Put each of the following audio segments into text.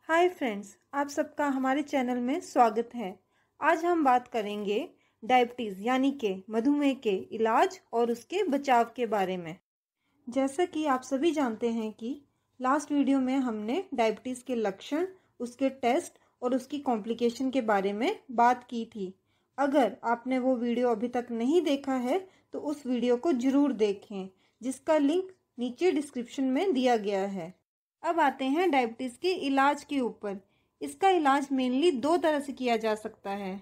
Hi friends, आप सबका हमारे चैनल में स्वागत है। आज हम बात करेंगे डायबिटीज़ यानी कि मधुमेह के इलाज और उसके बचाव के बारे में। जैसा कि आप सभी जानते हैं कि लास्ट वीडियो में हमने डायबिटीज़ के लक्षण, उसके टेस्ट और उसकी कॉम्प्लिकेशन के बारे में बात की थी। अगर आपने वो वीडियो अभी तक नहीं देखा है तो उस वीडियो को ज़रूर देखें, जिसका लिंक नीचे डिस्क्रिप्शन में दिया गया है। अब आते हैं डायबिटीज़ के इलाज के ऊपर। इसका इलाज मेनली दो तरह से किया जा सकता है।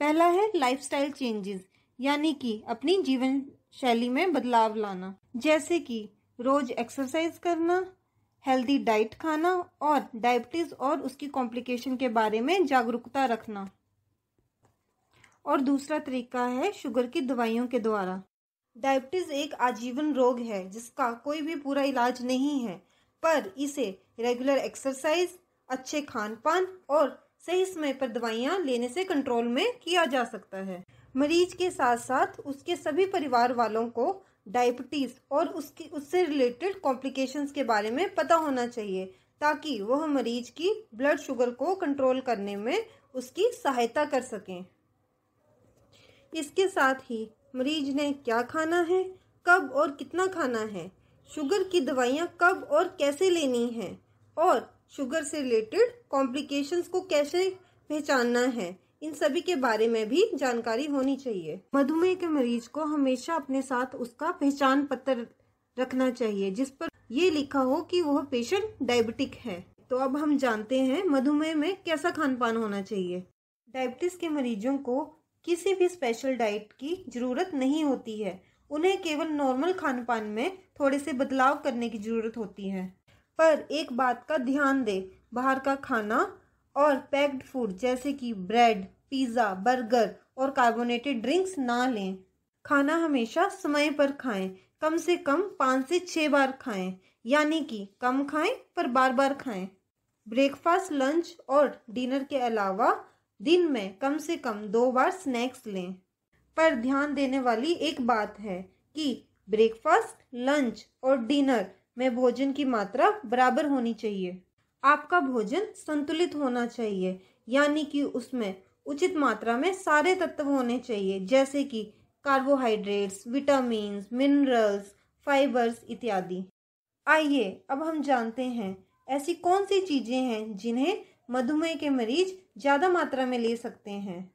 पहला है लाइफस्टाइल चेंजेस, यानी कि अपनी जीवन शैली में बदलाव लाना, जैसे कि रोज एक्सरसाइज करना, हेल्दी डाइट खाना और डायबिटीज़ और उसकी कॉम्प्लिकेशन के बारे में जागरूकता रखना। और दूसरा तरीका है शुगर की दवाइयों के द्वारा। डायबिटीज़ एक आजीवन रोग है जिसका कोई भी पूरा इलाज नहीं है, पर इसे रेगुलर एक्सरसाइज, अच्छे खान पान और सही समय पर दवाइयाँ लेने से कंट्रोल में किया जा सकता है। मरीज के साथ साथ उसके सभी परिवार वालों को डायबिटीज़ और उससे रिलेटेड कॉम्प्लिकेशंस के बारे में पता होना चाहिए, ताकि वह मरीज की ब्लड शुगर को कंट्रोल करने में उसकी सहायता कर सकें। इसके साथ ही मरीज ने क्या खाना है, कब और कितना खाना है, शुगर की दवाइयाँ कब और कैसे लेनी है और शुगर से रिलेटेड कॉम्प्लिकेशंस को कैसे पहचानना है, इन सभी के बारे में भी जानकारी होनी चाहिए। मधुमेह के मरीज को हमेशा अपने साथ उसका पहचान पत्र रखना चाहिए, जिस पर ये लिखा हो कि वह पेशेंट डायबिटिक है। तो अब हम जानते हैं मधुमेह में कैसा खान पान होना चाहिए। डायबिटीज़ के मरीजों को किसी भी स्पेशल डाइट की ज़रूरत नहीं होती है। उन्हें केवल नॉर्मल खान पान में थोड़े से बदलाव करने की ज़रूरत होती है। पर एक बात का ध्यान दें, बाहर का खाना और पैक्ड फूड जैसे कि ब्रेड, पिज़्ज़ा, बर्गर और कार्बोनेटेड ड्रिंक्स ना लें। खाना हमेशा समय पर खाएं, कम से कम 5 से 6 बार खाएं, यानी कि कम खाएं पर बार बार खाएं। ब्रेकफास्ट, लंच और डिनर के अलावा दिन में कम से कम 2 बार स्नैक्स लें। पर ध्यान देने वाली एक बात है कि ब्रेकफास्ट, लंच और डिनर में भोजन की मात्रा बराबर होनी चाहिए। आपका भोजन संतुलित होना चाहिए, यानी कि उसमें उचित मात्रा में सारे तत्व होने चाहिए, जैसे कि कार्बोहाइड्रेट्स, विटामिन्स, मिनरल्स, फाइबर्स इत्यादि। आइए अब हम जानते हैं ऐसी कौन सी चीज़ें हैं जिन्हें मधुमेह के मरीज ज़्यादा मात्रा में ले सकते हैं।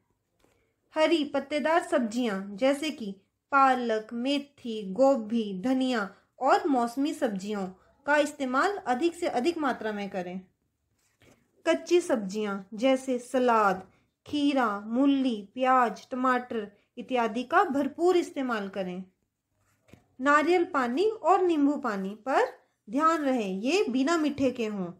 हरी पत्तेदार सब्जियां जैसे कि पालक, मेथी, गोभी, धनिया और मौसमी सब्जियों का इस्तेमाल अधिक से अधिक मात्रा में करें। कच्ची सब्जियां जैसे सलाद, खीरा, मूली, प्याज, टमाटर इत्यादि का भरपूर इस्तेमाल करें। नारियल पानी और नींबू पानी पर ध्यान रहे, ये बिना मीठे के हों।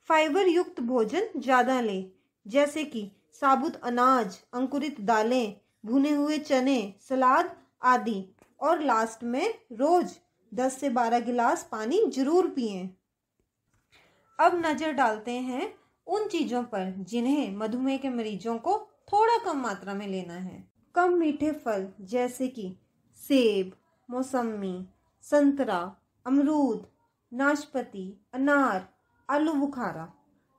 फाइबर युक्त भोजन ज़्यादा लें, जैसे कि साबुत अनाज, अंकुरित दालें, भुने हुए चने, सलाद आदि। और लास्ट में रोज 10 से 12 गिलास पानी जरूर पिएं। अब नज़र डालते हैं उन चीज़ों पर जिन्हें मधुमेह के मरीजों को थोड़ा कम मात्रा में लेना है। कम मीठे फल जैसे कि सेब, मौसमी, संतरा, अमरूद, नाशपाती, अनार, आलू बुखारा।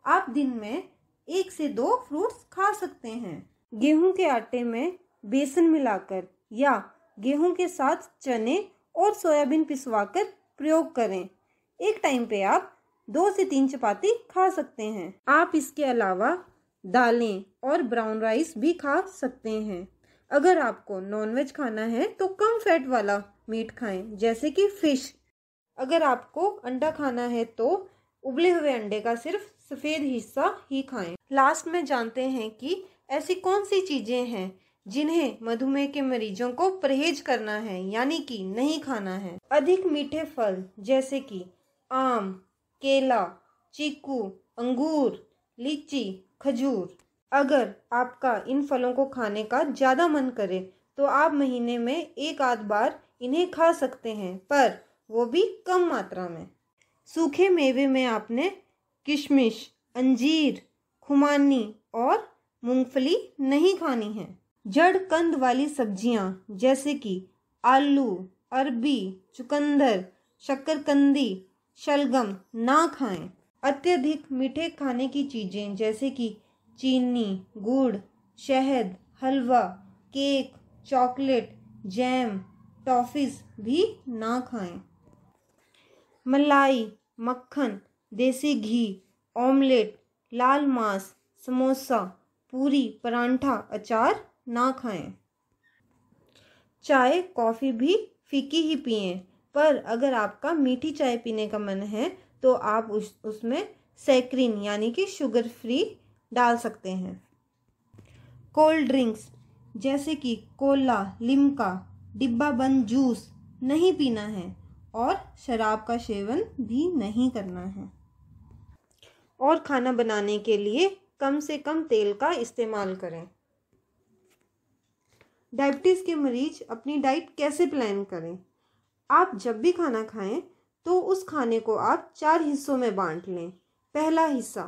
आप दिन में 1 से 2 फ्रूट्स खा सकते हैं। गेहूं के आटे में बेसन मिलाकर या गेहूं के साथ चने और सोयाबीन पिसवाकर प्रयोग करें। एक टाइम पे आप 2 से 3 चपाती खा सकते हैं। आप इसके अलावा दालें और ब्राउन राइस भी खा सकते हैं। अगर आपको नॉनवेज खाना है तो कम फैट वाला मीट खाएं, जैसे कि फिश। अगर आपको अंडा खाना है तो उबले हुए अंडे का सिर्फ सफ़ेद हिस्सा ही खाएं। लास्ट में जानते हैं कि ऐसी कौन सी चीज़ें हैं जिन्हें मधुमेह के मरीजों को परहेज करना है, यानी कि नहीं खाना है। अधिक मीठे फल जैसे कि आम, केला, चीकू, अंगूर, लीची, खजूर। अगर आपका इन फलों को खाने का ज़्यादा मन करे तो आप महीने में 1 आध बार इन्हें खा सकते हैं, पर वो भी कम मात्रा में। सूखे मेवे में आपने किशमिश, अंजीर, खुमानी और मूंगफली नहीं खानी है। जड़ कंद वाली सब्जियां जैसे कि आलू, अरबी, चुकंदर, शक्करकंदी, शलगम ना खाएं। अत्यधिक मीठे खाने की चीज़ें जैसे कि चीनी, गुड़, शहद, हलवा, केक, चॉकलेट, जैम, टॉफ़ीज़ भी ना खाएं। मलाई, मक्खन, देसी घी, ऑमलेट, लाल मांस, समोसा, पूरी, परांठा, अचार ना खाएं। चाय, कॉफ़ी भी फीकी ही पिएं, पर अगर आपका मीठी चाय पीने का मन है तो आप उसमें सैकरीन यानी कि शुगर फ्री डाल सकते हैं। कोल्ड ड्रिंक्स जैसे कि कोला, लिम्का, डिब्बा बंद जूस नहीं पीना है और शराब का सेवन भी नहीं करना है। और खाना बनाने के लिए कम से कम तेल का इस्तेमाल करें। डायबिटीज़ के मरीज अपनी डाइट कैसे प्लान करें? आप जब भी खाना खाएं तो उस खाने को आप 4 हिस्सों में बांट लें। पहला हिस्सा,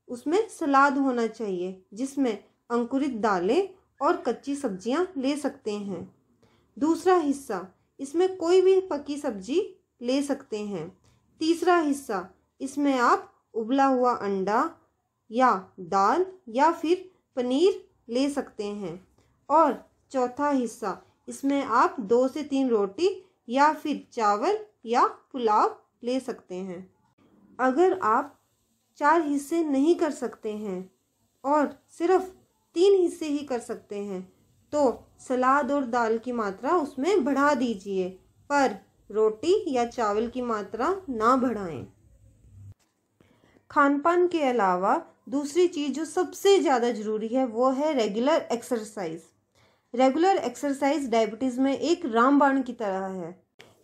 उसमें सलाद होना चाहिए जिसमें अंकुरित दालें और कच्ची सब्जियां ले सकते हैं। दूसरा हिस्सा, इसमें कोई भी पकी सब्जी ले सकते हैं। तीसरा हिस्सा, इसमें आप उबला हुआ अंडा या दाल या फिर पनीर ले सकते हैं। और चौथा हिस्सा, इसमें आप 2 से 3 रोटी या फिर चावल या पुलाव ले सकते हैं। अगर आप 4 हिस्से नहीं कर सकते हैं और सिर्फ 3 हिस्से ही कर सकते हैं तो सलाद और दाल की मात्रा उसमें बढ़ा दीजिए, पर रोटी या चावल की मात्रा ना बढ़ाएं। खानपान के अलावा दूसरी चीज़ जो सबसे ज़्यादा ज़रूरी है वो है regular exercise. Regular exercise diabetes में एक रामबाण की तरह है।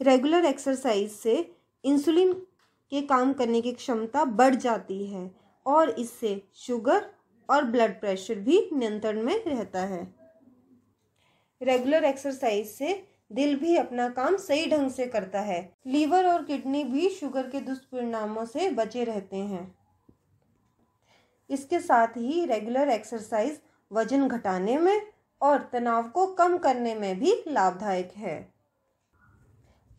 रेगुलर एक्सरसाइज से इंसुलिन के काम करने की क्षमता बढ़ जाती है और इससे शुगर और ब्लड प्रेशर भी नियंत्रण में रहता है। रेगुलर एक्सरसाइज से दिल भी अपना काम सही ढंग से करता है। लीवर और किडनी भी शुगर के दुष्परिणामों से बचे रहते हैं। इसके साथ ही रेगुलर एक्सरसाइज वजन घटाने में और तनाव को कम करने में भी लाभदायक है।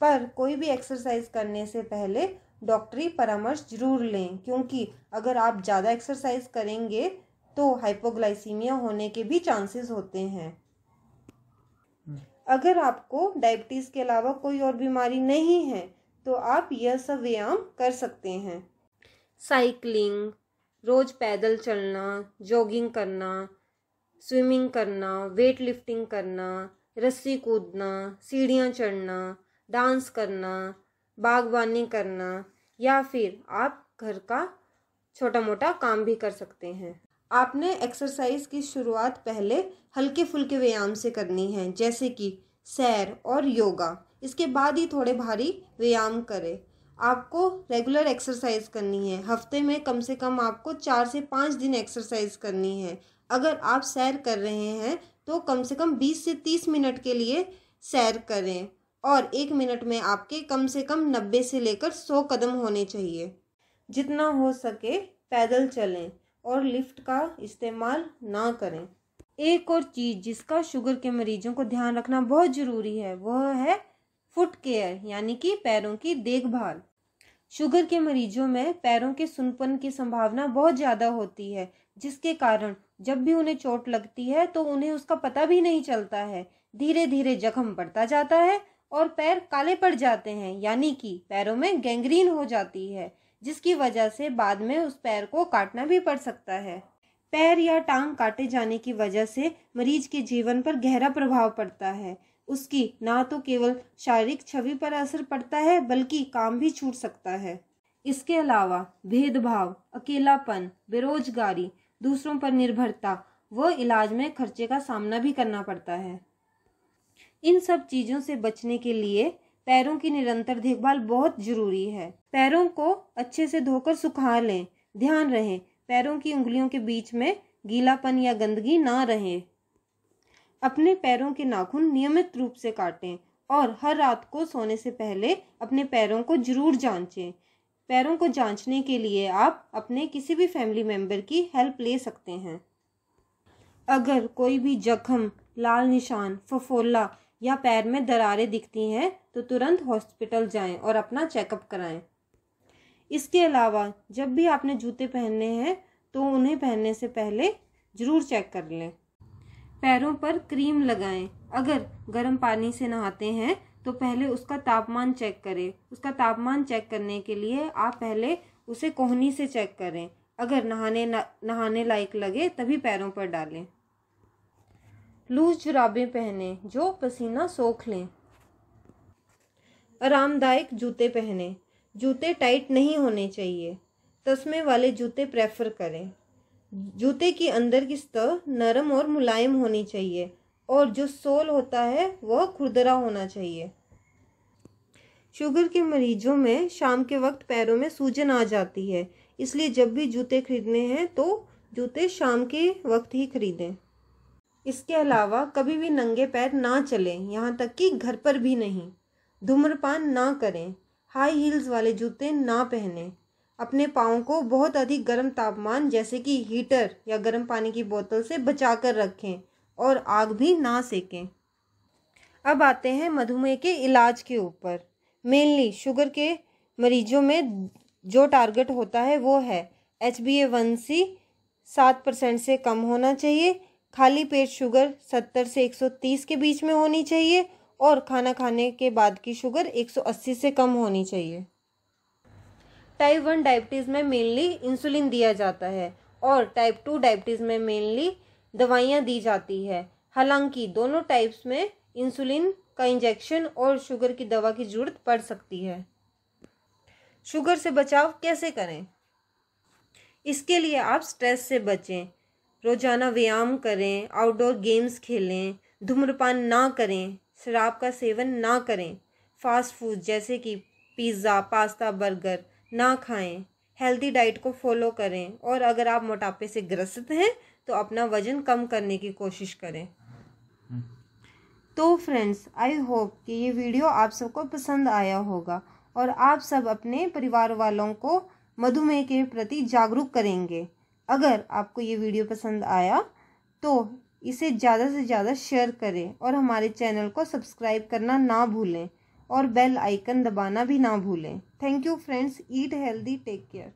पर कोई भी एक्सरसाइज करने से पहले डॉक्टरी परामर्श जरूर लें, क्योंकि अगर आप ज़्यादा एक्सरसाइज करेंगे तो हाइपोग्लाइसीमिया होने के भी चांसेस होते हैं। अगर आपको डायबिटीज़ के अलावा कोई और बीमारी नहीं है तो आप यह सब व्यायाम कर सकते हैं। साइकिलिंग, रोज पैदल चलना, जॉगिंग करना, स्विमिंग करना, वेट लिफ्टिंग करना, रस्सी कूदना, सीढ़ियाँ चढ़ना, डांस करना, बागवानी करना या फिर आप घर का छोटा मोटा काम भी कर सकते हैं। आपने एक्सरसाइज की शुरुआत पहले हल्के फुल्के व्यायाम से करनी है, जैसे कि सैर और योगा। इसके बाद ही थोड़े भारी व्यायाम करें। आपको रेगुलर एक्सरसाइज करनी है। हफ्ते में कम से कम आपको 4 से 5 दिन एक्सरसाइज करनी है। अगर आप सैर कर रहे हैं तो कम से कम 20 से 30 मिनट के लिए सैर करें और 1 मिनट में आपके कम से कम 90 से लेकर 100 कदम होने चाहिए। जितना हो सके पैदल चलें और लिफ्ट का इस्तेमाल ना करें। एक और चीज़ जिसका शुगर के मरीजों को ध्यान रखना बहुत ज़रूरी है वह है फुट केयर यानी कि पैरों की देखभाल। शुगर के मरीजों में पैरों के सुनपन की संभावना बहुत ज़्यादा होती है, जिसके कारण जब भी उन्हें चोट लगती है तो उन्हें उसका पता भी नहीं चलता है। धीरे धीरे जख्म बढ़ता जाता है और पैर काले पड़ जाते हैं, यानी कि पैरों में गैंग्रीन हो जाती है, जिसकी वजह से बाद में उस पैर को काटना भी पड़ सकता है। पैर या टांग काटे जाने की वजह से मरीज के जीवन पर गहरा प्रभाव पड़ता है। उसकी ना तो केवल शारीरिक छवि पर असर पड़ता है बल्कि काम भी छूट सकता है। इसके अलावा भेदभाव, अकेलापन, बेरोजगारी, दूसरों पर निर्भरता व इलाज में खर्चे का सामना भी करना पड़ता है। इन सब चीज़ों से बचने के लिए पैरों की निरंतर देखभाल बहुत जरूरी है। पैरों को अच्छे से धोकर सुखा लें। ध्यान रहे पैरों की उंगलियों के बीच में गीलापन या गंदगी ना रहे। अपने पैरों के नाखून नियमित रूप से काटें और हर रात को सोने से पहले अपने पैरों को जरूर जांचें। पैरों को जांचने के लिए आप अपने किसी भी फैमिली मेंबर की हेल्प ले सकते हैं। अगर कोई भी जख्म, लाल निशान, फफोला या पैर में दरारें दिखती हैं तो तुरंत हॉस्पिटल जाएं और अपना चेकअप कराएं। इसके अलावा जब भी आपने जूते पहनने हैं तो उन्हें पहनने से पहले ज़रूर चेक कर लें। पैरों पर क्रीम लगाएं। अगर गर्म पानी से नहाते हैं तो पहले उसका तापमान चेक करें। उसका तापमान चेक करने के लिए आप पहले उसे कोहनी से चेक करें। अगर नहाने लायक लगे तभी पैरों पर डालें। लूज जुराबें पहनें जो पसीना सोख लें। आरामदायक जूते पहनें। जूते टाइट नहीं होने चाहिए। तस्मे वाले जूते प्रेफर करें। जूते की अंदर की सतह नरम और मुलायम होनी चाहिए और जो सोल होता है वह खुरदरा होना चाहिए। शुगर के मरीजों में शाम के वक्त पैरों में सूजन आ जाती है, इसलिए जब भी जूते खरीदने हैं तो जूते शाम के वक्त ही खरीदें। इसके अलावा कभी भी नंगे पैर ना चलें, यहाँ तक कि घर पर भी नहीं। धूम्रपान ना करें। हाई हील्स वाले जूते ना पहनें। अपने पाँव को बहुत अधिक गर्म तापमान जैसे कि हीटर या गर्म पानी की बोतल से बचा कर रखें और आग भी ना सेकें। अब आते हैं मधुमेह के इलाज के ऊपर। मेनली शुगर के मरीजों में जो टारगेट होता है वो है HbA1c 7% से कम होना चाहिए, खाली पेट शुगर 70 से 130 के बीच में होनी चाहिए और खाना खाने के बाद की शुगर 180 से कम होनी चाहिए। टाइप 1 डायबिटीज़ में मेनली इंसुलिन दिया जाता है और टाइप 2 डायबिटीज़ में मेनली दवाइयाँ दी जाती है। हालांकि दोनों टाइप्स में इंसुलिन का इंजेक्शन और शुगर की दवा की ज़रूरत पड़ सकती है। शुगर से बचाव कैसे करें? इसके लिए आप स्ट्रेस से बचें, रोज़ाना व्यायाम करें, आउटडोर गेम्स खेलें, धूम्रपान ना करें, शराब का सेवन ना करें, फास्ट फूड जैसे कि पिज़्ज़ा, पास्ता, बर्गर ना खाएं, हेल्दी डाइट को फॉलो करें और अगर आप मोटापे से ग्रसित हैं तो अपना वज़न कम करने की कोशिश करें। तो फ्रेंड्स, आई होप कि ये वीडियो आप सबको पसंद आया होगा और आप सब अपने परिवार वालों को मधुमेह के प्रति जागरूक करेंगे। अगर आपको ये वीडियो पसंद आया तो इसे ज़्यादा से ज़्यादा शेयर करें और हमारे चैनल को सब्सक्राइब करना ना भूलें और बेल आइकन दबाना भी ना भूलें। Thank you friends. Eat healthy, take care.